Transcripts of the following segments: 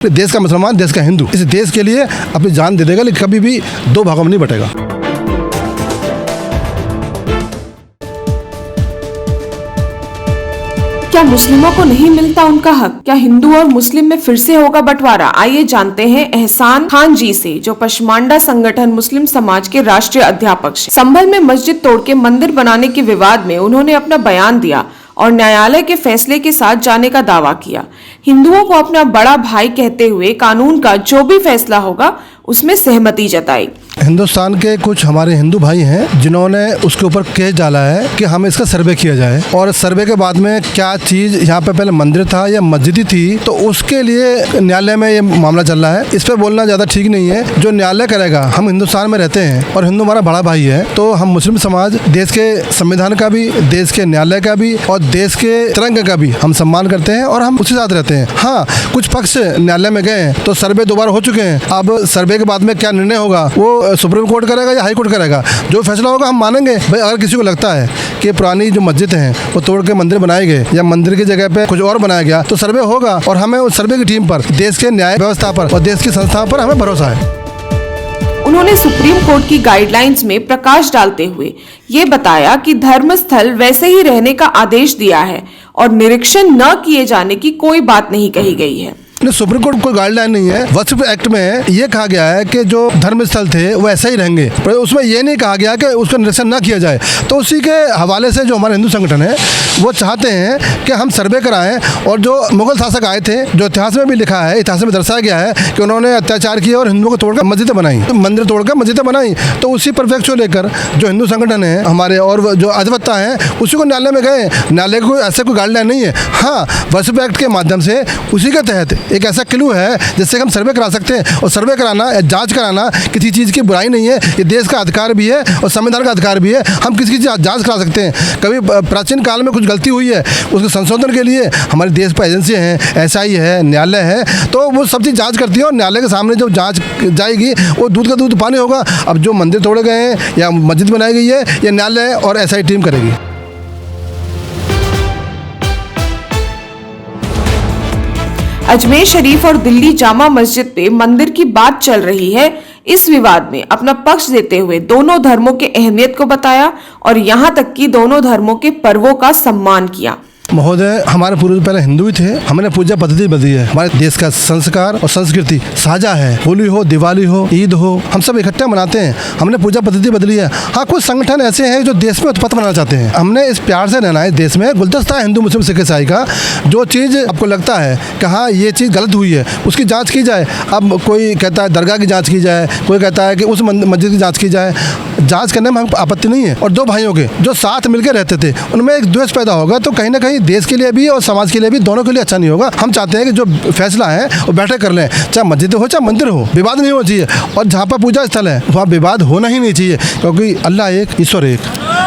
देश का मुसलमान, देश का हिंदू इस देश के लिए अपनी जान दे देगा, लेकिन कभी भी दो भागों में नहीं बटेगा। क्या मुस्लिमों को नहीं मिलता उनका हक? क्या हिंदू और मुस्लिम में फिर से होगा बंटवारा? आइए जानते हैं एहसान खान जी से, जो पशमांडा संगठन मुस्लिम समाज के राष्ट्रीय अध्यापक हैं। संभल में मस्जिद तोड़ के मंदिर बनाने के विवाद में उन्होंने अपना बयान दिया और न्यायालय के फैसले के साथ जाने का दावा किया। हिंदुओं को अपना बड़ा भाई कहते हुए कानून का जो भी फैसला होगा उसमें सहमति जताई। हिंदुस्तान के कुछ हमारे हिंदू भाई हैं जिन्होंने उसके ऊपर केस डाला है कि हमें इसका सर्वे किया जाए, और सर्वे के बाद में क्या चीज़ यहाँ पे पहले मंदिर था या मस्जिद ही थी, तो उसके लिए न्यायालय में ये मामला चल रहा है। इस पर बोलना ज़्यादा ठीक नहीं है। जो न्यायालय करेगा, हम हिंदुस्तान में रहते हैं और हिंदू हमारा बड़ा भाई है, तो हम मुस्लिम समाज देश के संविधान का भी, देश के न्यायालय का भी और देश के तिरंगे का भी हम सम्मान करते हैं और हम उसी साथ रहते हैं। हाँ, कुछ पक्ष न्यायालय में गए तो सर्वे दोबारा हो चुके हैं। अब सर्वे के बाद में क्या निर्णय होगा वो सुप्रीम कोर्ट करेगा या हाई कोर्ट करेगा, जो फैसला होगा हम मानेंगे। भाई अगर किसी को लगता है कि पुरानी जो मस्जिद हैं वो तोड़ के मंदिर बनाए गए या मंदिर की जगह पे कुछ और बनाया गया, तो सर्वे होगा और हमें उस सर्वे की टीम पर, देश के न्याय व्यवस्था पर और देश की संस्थाओं पर हमें भरोसा है। उन्होंने सुप्रीम कोर्ट की गाइडलाइंस में प्रकाश डालते हुए ये बताया कि धर्म स्थल वैसे ही रहने का आदेश दिया है और निरीक्षण न किए जाने की कोई बात नहीं कही गई है। सुप्रीम कोर्ट कोई गाइडलाइन नहीं है। वक्फ एक्ट में ये कहा गया है कि जो धर्म स्थल थे वो ऐसे ही रहेंगे, पर उसमें ये नहीं कहा गया कि उसका निरीक्षण ना किया जाए। तो उसी के हवाले से जो हमारे हिंदू संगठन है वो चाहते हैं कि हम सर्वे कराएं, और जो मुगल शासक आए थे, जो इतिहास में भी लिखा है, इतिहास में दर्शाया गया है कि उन्होंने अत्याचार किए और हिंदुओं को तोड़कर मस्जिदें बनाई, तो मंदिर तोड़कर मस्जिदें बनाई। तो उसी परिप्रेक्ष्य को लेकर जो हिंदू संगठन है हमारे और जो अधिवक्ता हैं उसी को न्यायालय में गए। न्यायालय को ऐसे कोई गाइडलाइन नहीं है। हाँ, वक्फ एक्ट के माध्यम से उसी के तहत एक ऐसा क्लू है जिससे हम सर्वे करा सकते हैं, और सर्वे कराना, जांच कराना किसी चीज़ की बुराई नहीं है। ये देश का अधिकार भी है और संविधान का अधिकार भी है। हम किसी की जांच करा सकते हैं। कभी प्राचीन काल में कुछ गलती हुई है, उसके संशोधन के लिए हमारे देश पर एजेंसियाँ हैं, SI है, न्यायालय है, तो वो सब चीज़ जाँच करती है और न्यायालय के सामने जब जाँच जाएगी वो दूध का दूध पानी होगा। अब जो मंदिर तोड़े गए हैं या मस्जिद बनाई गई है, ये न्यायालय और SI टीम करेगी। अजमेर शरीफ और दिल्ली जामा मस्जिद पे मंदिर की बात चल रही है। इस विवाद में अपना पक्ष देते हुए दोनों धर्मों के अहमियत को बताया और यहाँ तक कि दोनों धर्मों के पर्वों का सम्मान किया। महोदय, हमारे पूर्वज पहले हिंदू ही थे, हमने पूजा पद्धति बदली है। हमारे देश का संस्कार और संस्कृति साझा है। होली हो, दिवाली हो, ईद हो, हम सब इकट्ठे मनाते हैं। हमने पूजा पद्धति बदली है। हाँ, कुछ संगठन ऐसे हैं जो देश में उत्पत्ति मनाना चाहते हैं। हमने इस प्यार से रहना है। देश में गुलदस्ता है हिंदू, मुस्लिम, सिख, ईसाई का। जो चीज़ आपको लगता है कि हाँ ये चीज़ गलत हुई है, उसकी जाँच की जाए। अब कोई कहता है दरगाह की जाँच की जाए, कोई कहता है कि उस मस्जिद की जाँच की जाए। जाँच करने में हमको आपत्ति नहीं है। और दो भाइयों के जो साथ मिलकर रहते थे उनमें एक द्वेष पैदा होगा, तो कहीं ना कहीं देश के लिए भी और समाज के लिए भी, दोनों के लिए अच्छा नहीं होगा। हम चाहते हैं कि जो फैसला है वो बैठे कर लें, चाहे मस्जिद हो चाहे मंदिर हो, विवाद नहीं होना चाहिए। और जहाँ पर पूजा स्थल है वहाँ विवाद होना ही नहीं चाहिए, क्योंकि अल्लाह एक, ईश्वर एक,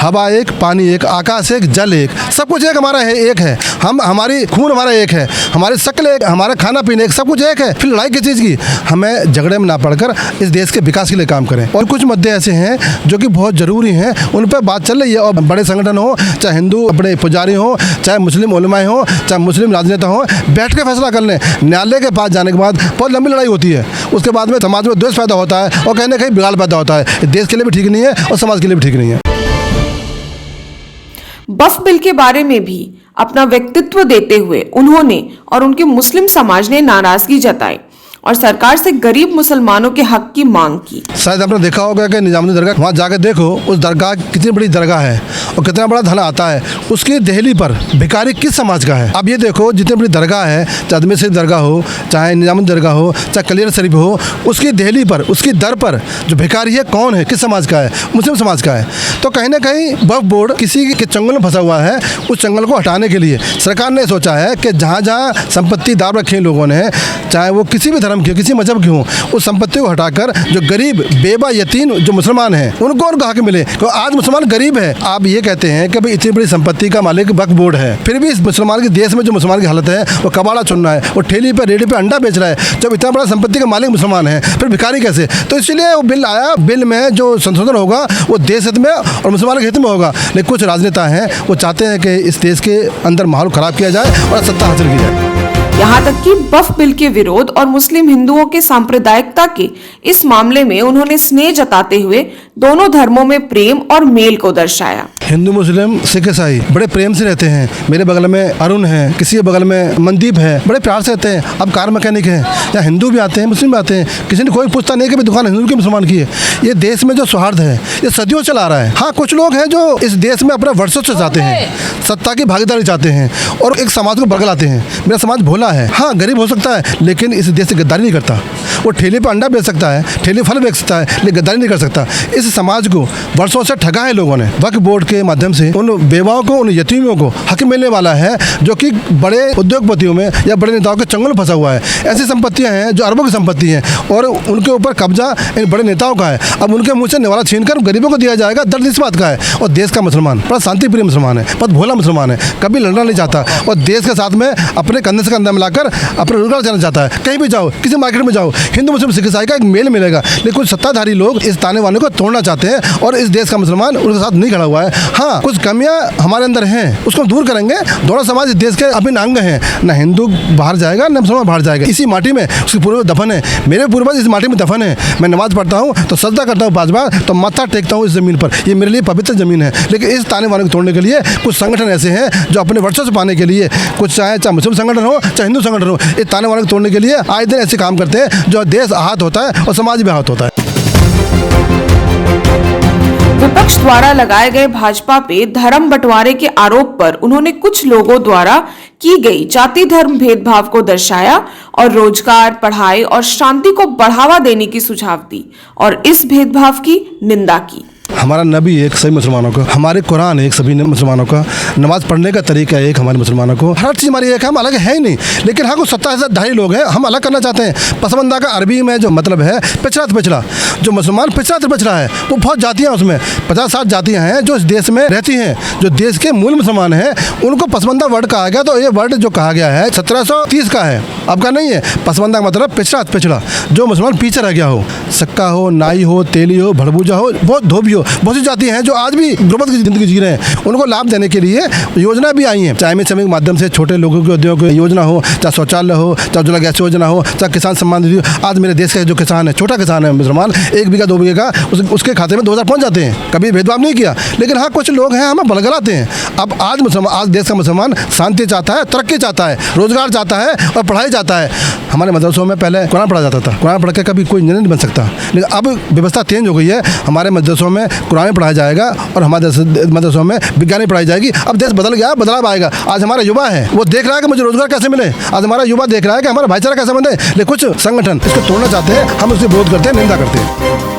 हवा एक, पानी एक, आकाश एक, जल एक, सब कुछ एक हमारा है, एक है। हम, हमारी खून हमारा एक है, हमारी शक्ल एक, हमारा खाना पीना एक, सब कुछ एक है। फिर लड़ाई किस चीज़ की? हमें झगड़े में ना पड़कर इस देश के विकास के लिए काम करें। और कुछ मुद्दे ऐसे हैं जो कि बहुत ज़रूरी हैं, उन पर बात चल रही है। और बड़े संगठन हो, चाहे हिंदू अपने पुजारी हो, चाहे मुस्लिम उलमा हो, चाहे मुस्लिम राजनेता हो, बैठ के फैसला कर लें। न्यायालय के पास जाने के बाद बहुत लंबी लड़ाई होती है, उसके बाद में समाज में द्वेष पैदा होता है और कहीं ना कहीं बिगाड़ पैदा होता है। देश के लिए भी ठीक नहीं है और समाज के लिए भी ठीक नहीं है। वक्फ बिल के बारे में भी अपना व्यक्तित्व देते हुए उन्होंने और उनके मुस्लिम समाज ने नाराजगी जताई और सरकार से गरीब मुसलमानों के हक की मांग की। शायद आपने देखा होगा कि निजामुद्दीन दरगाह, वहाँ जाकर देखो उस दरगाह कितनी बड़ी दरगाह है और कितना बड़ा धन आता है। उसकी देहली पर भिखारी किस समाज का है? अब ये देखो, जितनी बड़ी दरगाह है, चाहे अजमेर शरीफ दरगाह हो, चाहे निजामुद्दीन दरगाह हो, चाहे कलियर शरीफ हो, उसकी देहली पर, उसकी दर पर जो भिखारी है कौन है, किस समाज का है? मुस्लिम समाज का है। तो कहीं ना कहीं वक्फ बोर्ड किसी के चंगुल में फंसा हुआ है। उस चंगुल को हटाने के लिए सरकार ने सोचा है कि जहाँ जहाँ संपत्ति दाब रखे लोगों ने, चाहे वो किसी भी धर्म की, किसी मजहब की हो, उस संपत्ति को हटाकर जो गरीब, बेवा, यतीम जो मुसलमान हैं उनको और हक मिले। तो आज मुसलमान गरीब है। आप ये कहते हैं कि भाई इतनी बड़ी संपत्ति का मालिक वक्फ बोर्ड है, फिर भी इस मुसलमान के देश में जो मुसलमान की हालत है वो कबाड़ा चुन रहा है, वो ठेली पे, रेडी पे अंडा बेच रहा है। जब इतना बड़ा संपत्ति का मालिक मुसलमान है, फिर भिखारी कैसे? तो इसलिए वो बिल आया। बिल में जो संशोधन होगा वो देश हित में और मुसलमान के हित में होगा। लेकिन कुछ राजनेता हैं वो चाहते हैं कि इस देश के अंदर माहौल ख़राब किया जाए और सत्ता हासिल की जाए। यहाँ तक कि वक्फ बिल के विरोध और मुस्लिम हिंदुओं के सांप्रदायिकता के इस मामले में उन्होंने स्नेह जताते हुए दोनों धर्मों में प्रेम और मेल को दर्शाया। हिंदू मुस्लिम सिख ईसाई बड़े प्रेम से रहते हैं। मेरे बगल में अरुण है, किसी के बगल में मनदीप है, बड़े प्यार से रहते हैं। अब कार मैकेनिक है, या हिंदू भी आते हैं, मुस्लिम भी आते हैं, किसी ने कोई पूछता नहीं कि भाई दुकान हिंदू की मुसलमान की है। ये देश में जो सौहार्द है ये सदियों चला रहा है। हाँ, कुछ लोग हैं जो इस देश में अपना वर्चस्व चाहते हैं, सत्ता की भागीदारी चाहते हैं और एक समाज को बरगलाते हैं। मेरा समाज भोला है, हाँ गरीब हो सकता है, लेकिन इस देश से गद्दारी नहीं करता। वो ठेले पर अंडा बेच सकता है, ठेले फल बेच सकता है, लेकिन गद्दारी नहीं कर सकता। इस समाज को वर्षों से ठगा है लोगों ने। वक्फ बोर्ड के माध्यम से उन बेवाओं को, उन यतीमों को हक मिलने वाला है जो कि बड़े उद्योगपतियों में या बड़े नेताओं के चंगुल में फंसा हुआ है। ऐसी संपत्तियां हैं जो अरबों की संपत्ति हैं और उनके ऊपर कब्जा इन बड़े नेताओं का है। अब उनके मुंह से निवाला छीनकर गरीबों को दिया जाएगा। दर्द इस बात का है। और देश का मुसलमान बड़ा शांति प्रिय मुसलमान है, बहुत भोला मुसलमान है, कभी लड़ना नहीं चाहता और देश के साथ में अपने कंधे से कंधा मिलाकर अपने रोजगार चलाना चाहता है। कहीं भी जाओ, किसी मार्केट में जाओ, हिंदू मुस्लिम सिख ईसाई का एक मेल मिलेगा। लेकिन कुछ सत्ताधारी लोग इस ताने वाने को तोड़ना चाहते हैं और इस देश का मुसलमान उनके साथ नहीं खड़ा हुआ है। हाँ, कुछ कमियां हमारे अंदर हैं, उसको दूर करेंगे। दोनों समाज इस देश के अभिन्न अंग हैं। न हिंदू बाहर जाएगा न मुसलमान बाहर जाएगा। इसी माटी में उसके पूर्वज दफन है। मेरे पूर्वज इस माटी में दफन है। मैं नमाज पढ़ता हूँ तो सजदा करता हूँ 5 बार, तो माथा टेकता हूँ इस जमीन पर। ये मेरे लिए पवित्र जमीन है। लेकिन इस ताने वाने को तोड़ने के लिए कुछ संगठन ऐसे हैं जो अपने वर्चस्व पाने के लिए, कुछ चाहे मुस्लिम संगठन हो चाहे हिंदू संगठन हो, इस ताने वाने को तोड़ने के लिए आए दिन ऐसे काम करते हैं जो देश आहत होता है और समाज भी आहत होता है। विपक्ष द्वारा लगाए गए भाजपा पे धर्म बंटवारे के आरोप पर उन्होंने कुछ लोगों द्वारा की गई जाति धर्म भेदभाव को दर्शाया और रोजगार, पढ़ाई और शांति को बढ़ावा देने की सुझाव दी और इस भेदभाव की निंदा की। हमारा नबी एक, सभी मुसलमानों का, हमारे कुरान एक, सभी मुसलमानों का, नमाज पढ़ने का तरीका एक, हमारे मुसलमानों को, हर चीज़ हमारी एक है। हम अलग है ही नहीं। लेकिन हाँ, कुछ सत्ताधारी लोग हैं, हम अलग करना चाहते हैं। पसमंदा का अरबी में जो मतलब है पिछड़ा से पिछड़ा। जो मुसलमान पिछड़ा से पिछड़ा है, वो बहुत जातियाँ, उसमें 50-60 जातियाँ हैं जो इस देश में रहती हैं। जो देश के मूल मुसलमान हैं उनको पसमंदा वर्ड कहा गया। तो ये वर्ड जो कहा गया है 1730 का है, अब का नहीं है। पसमंदा का मतलब पिछड़ा से पिछड़ा, जो मुसलमान पीछे रह गया हो, सक्का हो, नाई हो, तेली हो, भड़बूजा हो, बहुत धोबी हो। बहुत सी जाति हैं जो आज भी गुर्बत की जिंदगी जी रहे हैं। उनको लाभ देने के लिए योजना भी आई है। चाहे में के माध्यम से छोटे लोगों के उद्योग की योजना हो, चाहे शौचालय हो, चाहे उज्ज्वला गैस योजना हो, चाहे किसान सम्मान निधि हो। आज मेरे देश का जो किसान है, छोटा किसान है मुसलमान, 1 बीघा 2 बीघे का, उसके खाते में 2000 पहुँच जाते हैं। कभी भेदभाव नहीं किया। लेकिन हाँ, कुछ लोग हैं हमें बलगलाते हैं। अब आज देश का मुसलमान शांति चाहता है, तरक्की चाहता है, रोजगार चाहता है और पढ़ाई चाहता है। हमारे मदरसों में पहले कुरान पढ़ा जाता था। कुरान पढ़ के कभी कोई इंजीनियर नहीं बन सकता। लेकिन अब व्यवस्था चेंज हो गई है। हमारे मदरसों में कुरान पढ़ाया जाएगा और हमारे मदरसों में विज्ञान पढ़ाई जाएगी। अब देश बदल गया, बदलाव आएगा। आज हमारा युवा है, वो देख रहा है कि मुझे रोजगार कैसे मिले। आज हमारा युवा देख रहा है कि हमारा भाईचारा कैसे बने। लेकिन कुछ संगठन इसको तोड़ना चाहते हैं, हम उसके विरोध करते हैं, निंदा करते हैं।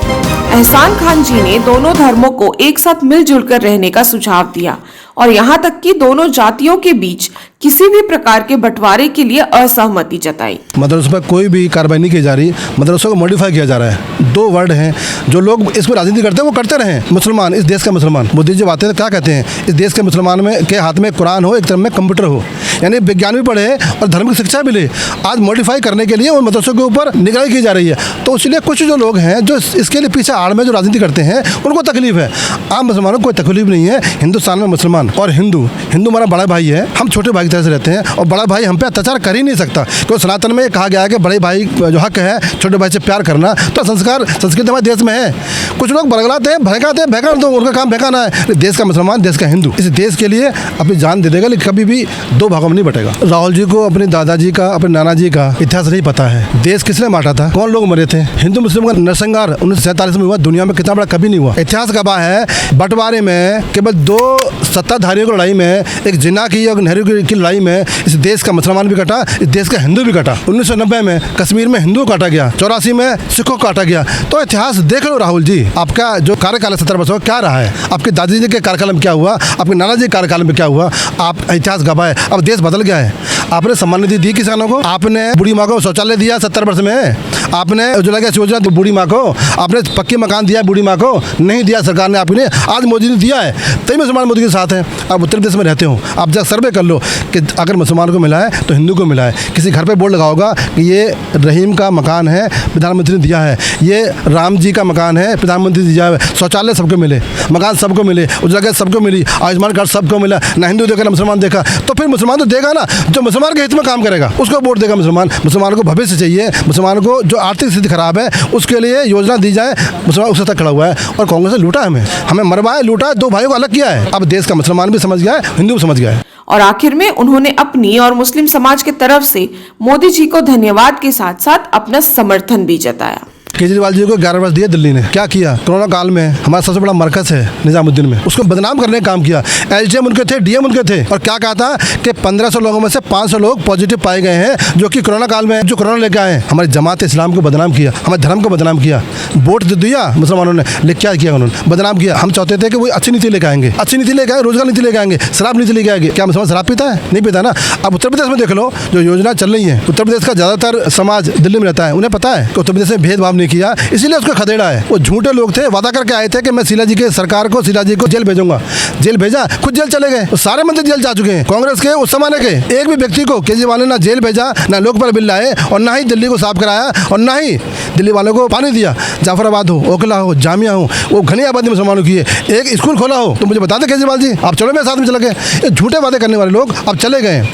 एहसान खान जी ने दोनों धर्मों को एक साथ मिलजुल कर रहने का सुझाव दिया और यहाँ तक कि दोनों जातियों के बीच किसी भी प्रकार के बंटवारे के लिए असहमति जताई। मदरसों पर कोई भी कार्रवाई नहीं की जा रही, मदरसों को मॉडिफाई किया जा रहा है। 2 वर्ड हैं जो लोग इस पर राजनीति करते हैं, वो करते रहे। मुसलमान, इस देश का मुसलमान, मोदी जी आते हैं क्या कहते हैं, इस देश के मुसलमान में के हाथ में कुरान हो, एक तरफ में कंप्यूटर हो, यानी विज्ञान भी पढ़े और धर्म की शिक्षा भी ले। आज मॉडिफाई करने के लिए उन मदरसों के ऊपर निगरानी की जा रही है। तो इसलिए कुछ जो लोग हैं जो इसके लिए पीछे आड़ में जो राजनीति करते हैं, उनको तकलीफ है। आम मुसलमानों को कोई तकलीफ नहीं है। हिंदुस्तान में मुसलमान और हिंदू हमारा बड़ा भाई है। हम छोटे भाई की तरह से रहते हैं और बड़ा भाई हम पे अत्याचार कर ही नहीं सकता। क्योंकि सनातन में कहा गया है कि बड़े भाई जो हक है छोटे भाई से प्यार करना। तो संस्कार संस्कृति हमारे देश में है। कुछ लोग बरगलाते हैं, भड़काते हैं, भड़का दो, उनका काम भड़काना है। देश का मुसलमान, देश का हिंदू इस देश के लिए अपनी जान दे देगा, लेकिन कभी भी 2 भागों में नहीं बटेगा। राहुल जी को अपने दादाजी का, अपने नाना जी का इतिहास नहीं पता है। देश किसने बांटा था, कौन लोग मरे थे। हिंदू मुस्लिम का नरसंहार 1947 में हुआ, दुनिया में कितना बड़ा कभी नहीं हुआ। इतिहास गवाह है। बंटवारे में केवल 2 सत्ताधारियों की लड़ाई में, एक जिन्ना की और नेहरू की लड़ाई में इस देश का मुसलमान भी कटा, इस देश का हिंदू भी कटा। 1990 में कश्मीर में हिंदू काटा गया, 84 में सिखों काटा गया। तो इतिहास देख लो राहुल जी, आपका जो कार्यकाल 17 वर्षों क्या रहा है, आपके दादाजी के कार्यकाल में क्या हुआ, आपके नाना जी के कार्यकाल में क्या हुआ, आप इतिहास गवाह है। अब देश बदल गया है। आपने सम्मान निधि दी किसानों को, आपने बूढ़ी माँ को शौचालय दिया 70 वर्ष में, आपने उज्ज्वला गैस योजना दी बूढ़ी माँ को, आपने पक्के मकान दिया बूढ़ी माँ को, नहीं दिया सरकार ने, आपने आज मोदी ने दिया है। तभी मुसलमान मोदी के साथ हैं। अब उत्तर प्रदेश में रहते हो, आप जब सर्वे कर लो कि अगर मुसलमान को मिला है तो हिंदू को मिला है। किसी घर पे बोर्ड लगा होगा कि ये रहीम का मकान है, प्रधानमंत्री ने दिया है, ये राम जी का मकान है, प्रधानमंत्री ने दिया है। शौचालय सबको मिले, मकान सबको मिले, उज्ज्वला गैस सबको मिली, आयुष्मान कार्ड सबको मिला, ना हिंदू देखा ना मुसलमान देखा। तो फिर मुसलमान तो देगा ना जो मुसलमान के हित में काम करेगा, उसको वोट देगा मुसलमान। मुसलमान को भविष्य चाहिए, मुसलमान को जो आर्थिक स्थिति खराब है उसके लिए योजना दी जाए, मुसलमान उससे तक खड़ा हुआ है। और कांग्रेस ने लूटा हमें मरवाया, लूटा, दो भाइयों को अलग किया है। अब देश का मुसलमान भी समझ गया है, हिंदू भी समझ गया है। और आखिर में उन्होंने अपनी और मुस्लिम समाज की तरफ से मोदी जी को धन्यवाद के साथ साथ अपना समर्थन भी जताया। केजरीवाल जी को 11 वर्ष दिए दिल्ली ने, क्या किया? कोरोना काल में हमारा सबसे बड़ा मरकज है निजामुद्दीन में, उसको बदनाम करने का काम किया। एसडीएम उनके थे, डीएम उनके थे, और क्या कहा था कि 1500 लोगों में से 500 लोग पॉजिटिव पाए गए हैं जो कि कोरोना काल में जो कोरोना लेकर आए। हमारी जमात इस्लाम को बदनाम किया, हमारे धर्म को बदनाम किया, वोट दिया मुसलमानों ने, लेकिन क्या किया उन्होंने? बदनाम किया। हम चाहते थे कि वो अच्छी नीति लेकर आएंगे, अच्छी नीति लेकर आए, रोजगार नीति लेकर आएंगे, शराब नीति लेकर आएंगे। क्या मुसलमान शराब पीता है? नहीं पीता ना। अब उत्तर प्रदेश में देख लो जो योजना चल रही है, उत्तर प्रदेश का ज्यादातर समाज दिल्ली में रहता है, उन्हें पता है कि उत्तर प्रदेश में भेदभाव नहीं किया, इसीलिए उसको खदेड़ा है। वो झूठे लोग थे, वादा करके आए थे कि मैं शीला जी के सरकार को, शीला जी को जेल भेजूंगा, जेल भेजा, खुद जेल चले गए। सारे मंत्री जेल जा चुके हैं कांग्रेस के उस जमाने के। एक भी व्यक्ति को केजरीवाल ने ना जेल भेजा, ना लोकपाल बिल लाए, और ना ही दिल्ली को साफ कराया, और ना ही दिल्ली वालों को पानी दिया। जाफराबाद हो, ओखला हो, जामिया हो, वो घनी आबादी मुसलमानों की है, एक स्कूल खोला हो तो मुझे बता दें केजरीवाल जी, आप चलो मेरे साथ में चले गए। ये झूठे वादे करने वाले लोग अब चले गए।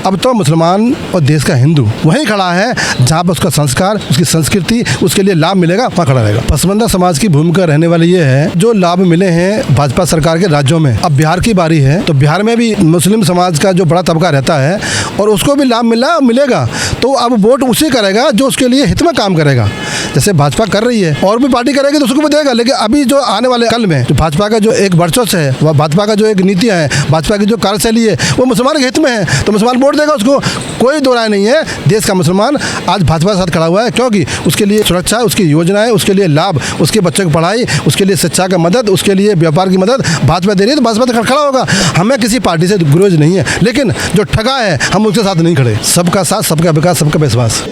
अब तो मुसलमान और देश का हिंदू वहीं खड़ा है जहाँ पर उसका संस्कार, उसकी संस्कृति, उसके लिए लाभ मिलेगा, वहाँ खड़ा रहेगा। पसमानदा समाज की भूमिका रहने वाली ये है, जो लाभ मिले हैं भाजपा सरकार के राज्यों में, अब बिहार की बारी है, तो बिहार में भी मुस्लिम समाज का जो बड़ा तबका रहता है और उसको भी लाभ मिलेगा, तो अब वोट उसी करेगा जो उसके लिए हित में काम करेगा। जैसे भाजपा कर रही है, और भी पार्टी करेगी तो उसको भी देगा। लेकिन अभी जो आने वाले कल में जो भाजपा का जो एक वर्चस्व है, वह भाजपा का जो एक नीतियाँ है, भाजपा की जो कार्यशैली है, वो मुसलमान के हित में है, तो मुसलमान वोट देगा उसको, कोई दो राय नहीं है। देश का मुसलमान आज भाजपा के साथ खड़ा हुआ है, क्योंकि उसके लिए सुरक्षा, उसकी योजनाएं, उसके लिए लाभ, उसके बच्चों की पढ़ाई, उसके लिए शिक्षा का मदद, उसके लिए व्यापार की मदद भाजपा दे रही है, तो भाजपा तो खड़ा होगा। हमें किसी पार्टी से गुरेज नहीं है, लेकिन जो ठगा है हम उसके साथ नहीं खड़े। सबका साथ, सबका विकास, सबका विश्वास।